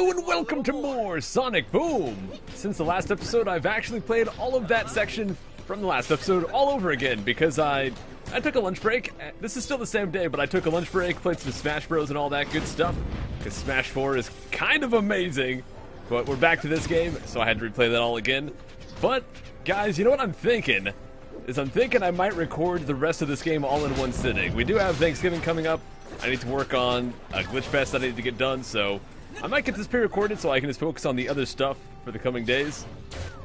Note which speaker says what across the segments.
Speaker 1: Hello and welcome to more Sonic Boom! Since the last episode, I've actually played all of that section from the last episode all over again because I took a lunch break. This is still the same day, but I took a lunch break, played some Smash Bros and all that good stuff because Smash 4 is kind of amazing. But we're back to this game, so I had to replay that all again. But, guys, you know what I'm thinking? I'm thinking I might record the rest of this game all in one sitting. We do have Thanksgiving coming up. I need to work on a glitch fest that I need to get done, so I might get this pre-recorded so I can just focus on the other stuff for the coming days.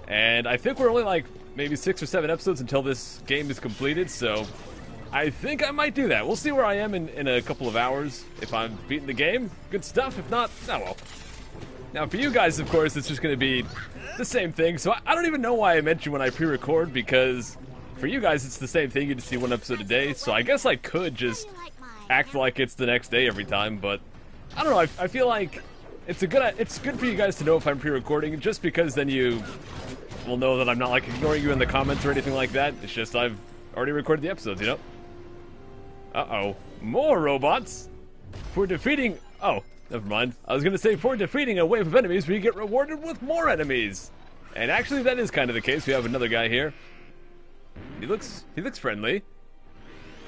Speaker 1: And I think we're only like maybe 6 or 7 episodes until this game is completed, so I think I might do that. We'll see where I am in a couple of hours. If I'm beating the game, good stuff. If not, oh well. Now for you guys, of course, it's just going to be the same thing. So I don't even know why I mentioned when I pre-record, because for you guys it's the same thing. You just see one episode a day. So I guess I could just act like it's the next day every time, but I don't know. I feel like it's good for you guys to know if I'm pre-recording, just because then you will know that I'm not like ignoring you in the comments or anything like that. It's just I've already recorded the episodes, you know? Uh-oh. More robots? For defeating... Oh, never mind. I was gonna say, for defeating a wave of enemies, we get rewarded with more enemies. And actually, that is kind of the case. We have another guy here. He looks friendly.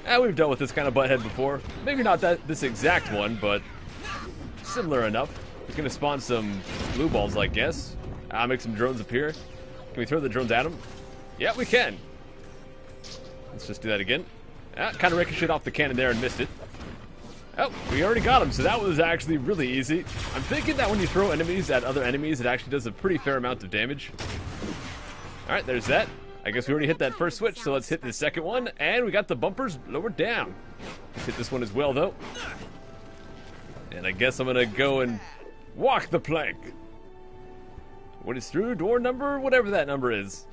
Speaker 1: We've dealt with this kind of butthead before. Maybe not this exact one, but similar enough. He's gonna spawn some blue balls, I guess. I'll make some drones appear. Can we throw the drones at him? Yeah, we can. Let's just do that again. Kind of ricocheted off the cannon there and missed it. Oh, we already got him, so that was actually really easy. I'm thinking that when you throw enemies at other enemies, it actually does a pretty fair amount of damage. Alright, there's that. I guess we already hit that first switch, so let's hit the second one, and we got the bumpers lowered down. Let's hit this one as well, though. And I guess I'm gonna go and walk the plank. What is through door number, whatever that number is.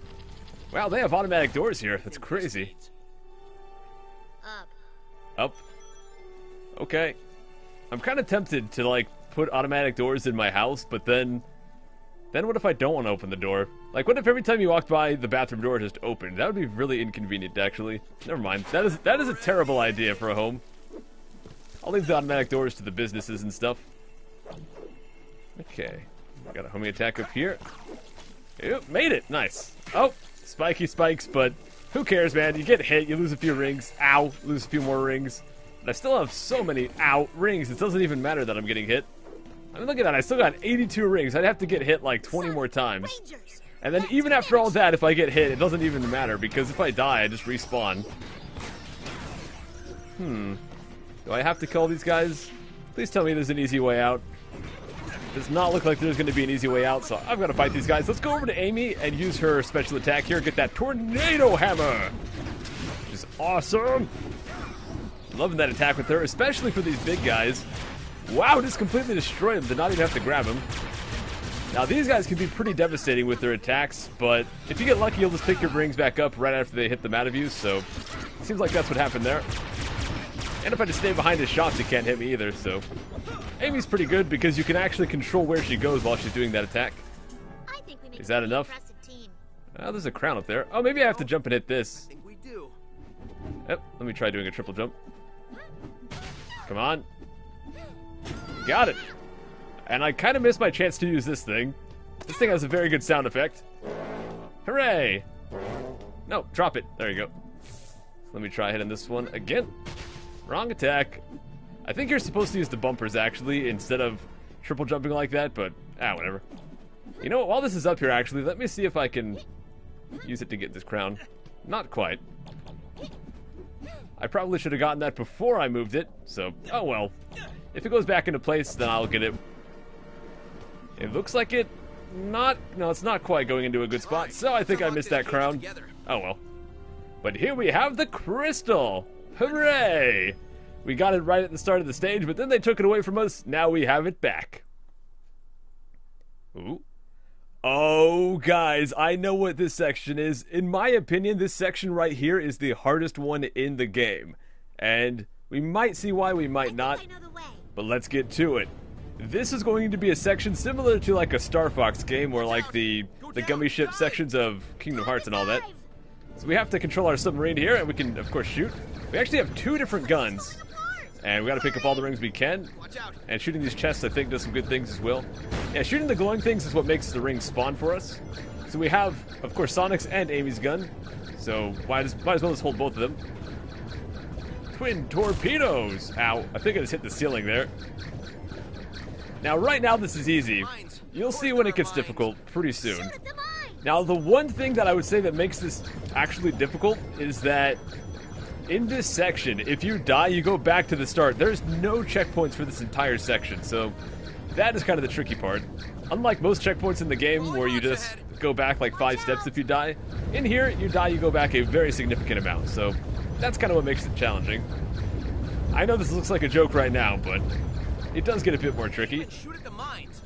Speaker 1: Wow, they have automatic doors here. That's crazy. Up. Okay. I'm kind of tempted to, like, put automatic doors in my house, but then what if I don't want to open the door? Like, what if every time you walked by, the bathroom door just opened? That would be really inconvenient, actually. Never mind. That is a terrible idea for a home. I'll leave the automatic doors to the businesses and stuff. Okay. Got a homing attack up here. Ew, made it! Nice. Oh, spiky spikes, but who cares, man? You get hit, you lose a few rings. Ow, lose a few more rings. But I still have so many, rings. It doesn't even matter that I'm getting hit. I mean, look at that. I still got 82 rings. I'd have to get hit like 20 more times. And then even after all that, if I get hit, it doesn't even matter, because if I die, I just respawn. Do I have to kill these guys? Please tell me there's an easy way out. Does not look like there's going to be an easy way out, so I've got to fight these guys. Let's go over to Amy and use her special attack here. Get that tornado hammer, which is awesome. Loving that attack with her, especially for these big guys. Wow, just completely destroyed them. Did not even have to grab him. Now, these guys can be pretty devastating with their attacks, but if you get lucky, you'll just pick your rings back up right after they hit them out of you, so it seems like that's what happened there. And if I just stay behind his shots, he can't hit me either, so Amy's pretty good because you can actually control where she goes while she's doing that attack. Is that enough? Oh, there's a crown up there. Oh, maybe I have to jump and hit this. Yep, let me try doing a triple jump. Come on. Got it. And I kind of missed my chance to use this thing. This thing has a very good sound effect. Hooray! No, drop it. There you go. Let me try hitting this one again. Wrong attack. I think you're supposed to use the bumpers, actually, instead of triple jumping like that, but, whatever. You know what, while this is up here, actually, let me see if I can use it to get this crown. Not quite. I probably should have gotten that before I moved it, so, oh well. If it goes back into place, then I'll get it. It looks like it's not quite going into a good spot, so I think I missed that crown. Oh well. But here we have the crystal! Hooray! We got it right at the start of the stage, but then they took it away from us. Now we have it back. Ooh. Oh, guys, I know what this section is. In my opinion, this section right here is the hardest one in the game. And we might see why, we might not. But let's get to it. This is going to be a section similar to like a Star Fox game, or like the gummy ship sections of Kingdom Hearts and all that. So we have to control our submarine here, and we can, of course, shoot. We actually have 2 different guns. And we gotta pick up all the rings we can. And shooting these chests, I think, does some good things as well. Yeah, shooting the glowing things is what makes the rings spawn for us. So we have, of course, Sonic's and Amy's gun. So might as well just hold both of them. Twin torpedoes! Ow, I think I just hit the ceiling there. Now, right now, this is easy. You'll see when it gets difficult pretty soon. Now, the one thing that I would say that makes this actually difficult is that in this section, if you die, you go back to the start. There's no checkpoints for this entire section, so that is kind of the tricky part. Unlike most checkpoints in the game where you just go back like 5 steps if you die, in here, you die, you go back a very significant amount, so that's kind of what makes it challenging. I know this looks like a joke right now, but it does get a bit more tricky.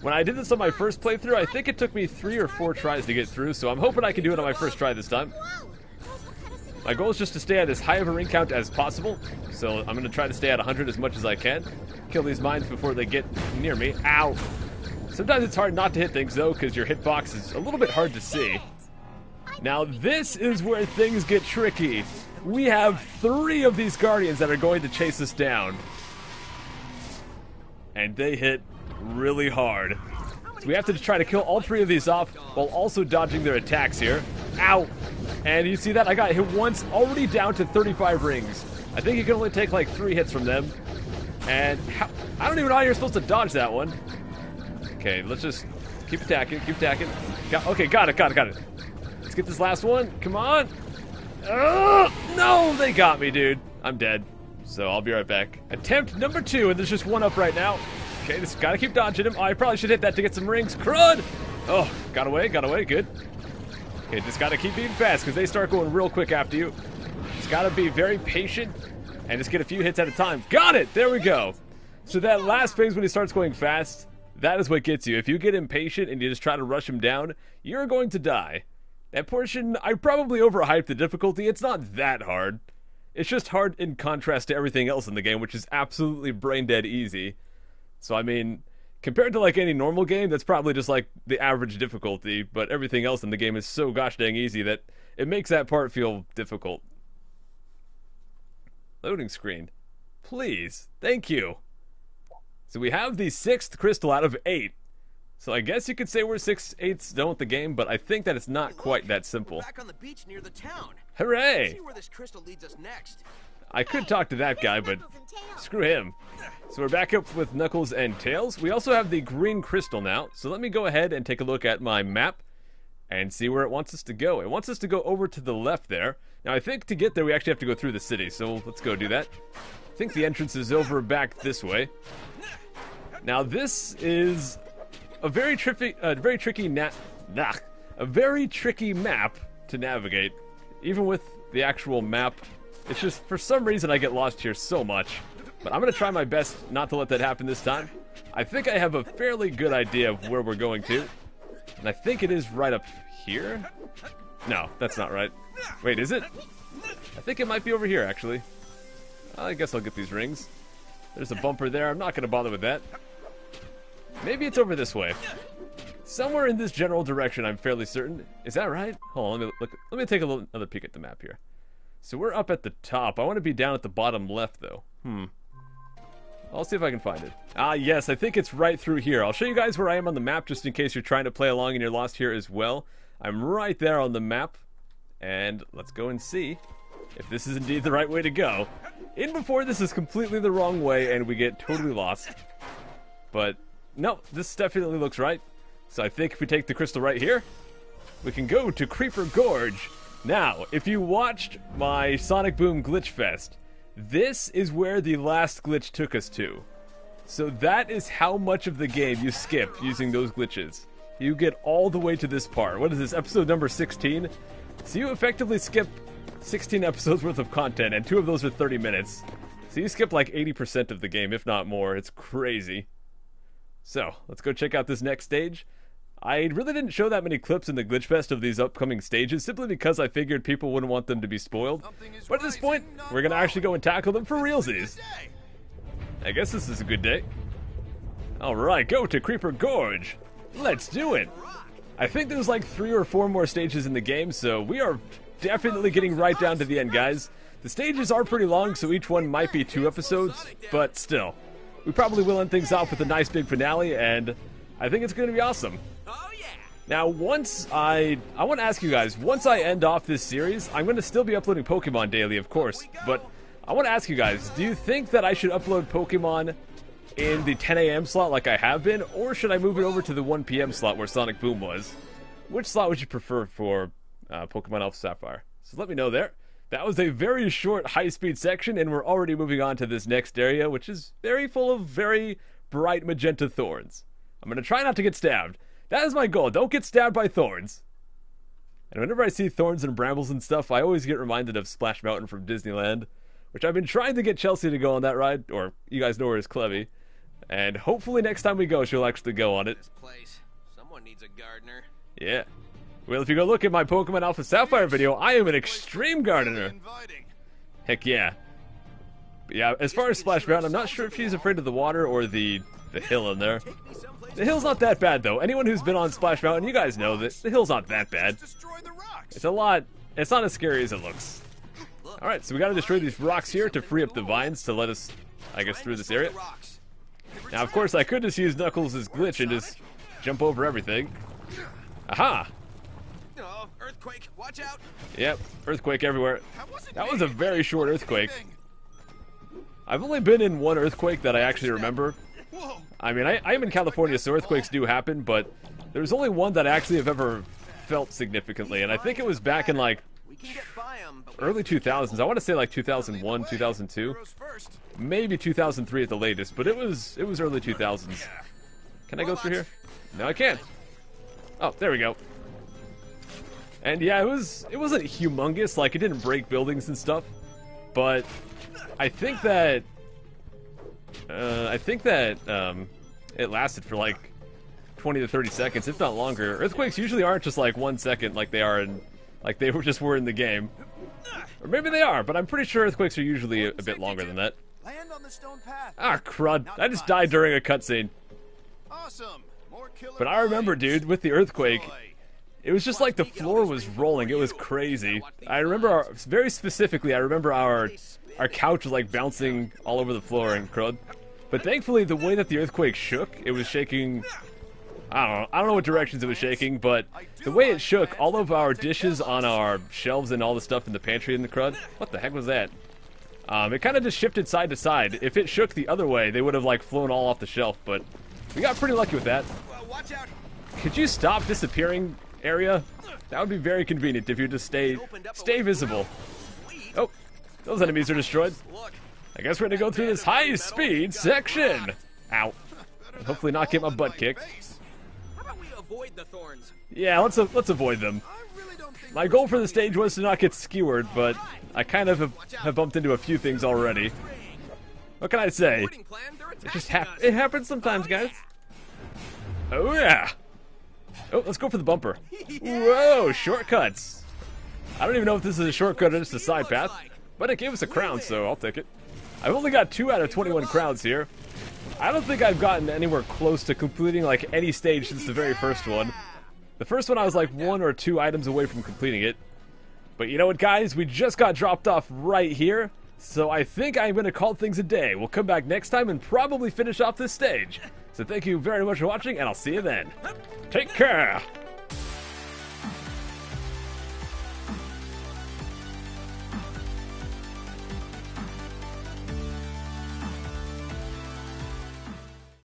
Speaker 1: When I did this on my first playthrough, I think it took me 3 or 4 tries to get through, so I'm hoping I can do it on my first try this time. My goal is just to stay at as high of a ring count as possible, so I'm going to try to stay at 100 as much as I can. Kill these mines before they get near me. Ow! Sometimes it's hard not to hit things, though, because your hitbox is a little bit hard to see. Now, this is where things get tricky. We have 3 of these guardians that are going to chase us down. And they hit really hard. So we have to try to kill all 3 of these off while also dodging their attacks here. Ow! And you see that? I got hit once, already down to 35 rings. I think you can only take like 3 hits from them. And I don't even know how you're supposed to dodge that one. Okay, let's just keep attacking, keep attacking. Okay, got it. Let's get this last one. Come on. No, they got me, dude. I'm dead. So I'll be right back. Attempt number 2, and there's just one up right now. Okay, just gotta keep dodging him. Oh, I probably should hit that to get some rings. Crud! Oh, got away, good. Okay, just gotta keep being fast, because they start going real quick after you. Just gotta be very patient, and just get a few hits at a time. Got it! There we go. So that last phase when he starts going fast, that is what gets you. If you get impatient and you just try to rush him down, you're going to die. That portion, I probably overhyped the difficulty. It's not that hard. It's just hard in contrast to everything else in the game, which is absolutely brain-dead easy. So, I mean, compared to, like, any normal game, that's probably just, like, the average difficulty, but everything else in the game is so gosh dang easy that it makes that part feel difficult. Loading screen. Please. Thank you. So we have the 6th crystal out of 8. So I guess you could say we're 6/8 done with the game, but I think that it's not quite that simple.
Speaker 2: Back on the beach near the town.
Speaker 1: Hooray!
Speaker 2: See where this crystal leads us next.
Speaker 1: I could talk to that guy, but screw him. So we're back up with Knuckles and Tails. We also have the green crystal now, so let me go ahead and take a look at my map and see where it wants us to go. It wants us to go over to the left there. Now I think to get there we actually have to go through the city, so let's go do that. I think the entrance is over back this way. Now this is a very tricky map to navigate. Even with the actual map, it's just for some reason I get lost here so much. But I'm gonna try my best not to let that happen this time. I think I have a fairly good idea of where we're going to, and I think it is right up here. No, that's not right. Wait, is it? I think it might be over here actually. I guess I'll get these rings. There's a bumper there. I'm not gonna bother with that. Maybe it's over this way. Somewhere in this general direction, I'm fairly certain. Is that right? Hold on, let me take another peek at the map here. So we're up at the top. I want to be down at the bottom left, though. I'll see if I can find it. Ah, yes, I think it's right through here. I'll show you guys where I am on the map, just in case you're trying to play along and you're lost here as well. I'm right there on the map. And let's go and see if this is indeed the right way to go. In before, this is completely the wrong way, and we get totally lost. But no, this definitely looks right. So I think if we take the crystal right here, we can go to Creeper Gorge. Now, if you watched my Sonic Boom Glitch Fest, this is where the last glitch took us to. So that is how much of the game you skip using those glitches. You get all the way to this part. What is this, episode number 16? So you effectively skip 16 episodes worth of content, and 2 of those are 30 minutes. So you skip like 80% of the game, if not more. It's crazy. So, let's go check out this next stage. I really didn't show that many clips in the Glitch Fest of these upcoming stages, simply because I figured people wouldn't want them to be spoiled. But at this point, we're going to actually go and tackle them for realsies. I guess this is a good day. Alright, go to Creeper Gorge. Let's do it. I think there's like 3 or 4 more stages in the game, so we are definitely getting right down to the end, guys. The stages are pretty long, so each one might be 2 episodes, but still. We probably will end things off with a nice big finale, and I think it's going to be awesome.
Speaker 2: Oh yeah.
Speaker 1: Now, once I want to ask you guys, once I end off this series, I'm going to still be uploading Pokemon daily, of course, but I want to ask you guys, do you think that I should upload Pokemon in the 10 a.m. slot like I have been, or should I move it over to the 1 p.m. slot where Sonic Boom was? Which slot would you prefer for Pokemon Alpha Sapphire? So let me know there. That was a very short, high-speed section, and we're already moving on to this next area, which is very full of very bright magenta thorns. I'm going to try not to get stabbed. That is my goal. Don't get stabbed by thorns. And whenever I see thorns and brambles and stuff, I always get reminded of Splash Mountain from Disneyland, which I've been trying to get Chelsea to go on that ride, or you guys know her as Clevy. And hopefully next time we go, she'll actually go on it.
Speaker 2: This place. Someone needs a gardener.
Speaker 1: Yeah. Well, if you go look at my Pokemon Alpha Sapphire video, I am an extreme gardener. Heck yeah. But yeah, as far as Splash Mountain, I'm not sure if she's afraid of the water or the hill in there. The hill's not that bad, though. Anyone who's been on Splash Mountain, you guys know that the hill's not that bad. It's not as scary as it looks. Alright, so we gotta destroy these rocks here to free up the vines to let us, I guess, through this area. Now, of course, I could just use Knuckles' glitch and just jump over everything. Aha!
Speaker 2: Oh, earthquake! Watch out!
Speaker 1: Yep, earthquake everywhere. That was a very short earthquake. I've only been in one earthquake that I actually remember. I mean, I'm in California, so earthquakes do happen, but there's only one that I actually have ever felt significantly, and I think it was back in, like, early 2000s. I want to say, like, 2001, 2002. Maybe 2003 at the latest, but it was early 2000s. Can I go through here? No, I can't. Oh, there we go. And yeah, it wasn't humongous, like it didn't break buildings and stuff, but I think that it lasted for like 20 to 30 seconds, if not longer. Earthquakes usually aren't just like 1 second like they are in, like they were in the game. Or maybe they are, but I'm pretty sure earthquakes are usually a bit longer than that. Ah, crud. I just died during a cutscene. But I remember, dude, with the earthquake, it was just like the floor was rolling. It was crazy. I remember, very specifically, I remember our couch was like bouncing all over the floor in crud. But thankfully, the way that the earthquake shook, it was shaking, I don't know what directions it was shaking, but the way it shook, all of our dishes on our shelves and all the stuff in the pantry in the crud, what the heck was that? It kind of just shifted side to side. If it shook the other way, they would have like flown all off the shelf, but we got pretty lucky with that.
Speaker 2: Watch out.
Speaker 1: Could you stop disappearing, area? That would be very convenient if you just stay visible. Oh, those enemies are destroyed. I guess we're gonna go through this high-speed section. Ow. Hopefully not get my butt kicked.
Speaker 2: How about we avoid the thorns?
Speaker 1: Yeah, let's avoid them. My goal for the stage was to not get skewered, but I kind of have bumped into a few things already. What can I say? It happens sometimes, guys. Oh yeah. Oh, let's go for the bumper. Whoa, shortcuts. I don't even know if this is a shortcut or just a side path, but it gave us a crown, so I'll take it. I've only got 2 out of 21 crowns here. I don't think I've gotten anywhere close to completing like any stage since the very first one. The first one I was like 1 or 2 items away from completing it. But you know what, guys? We just got dropped off right here, so I think I'm going to call things a day. We'll come back next time and probably finish off this stage. So thank you very much for watching, and I'll see you then. Take care!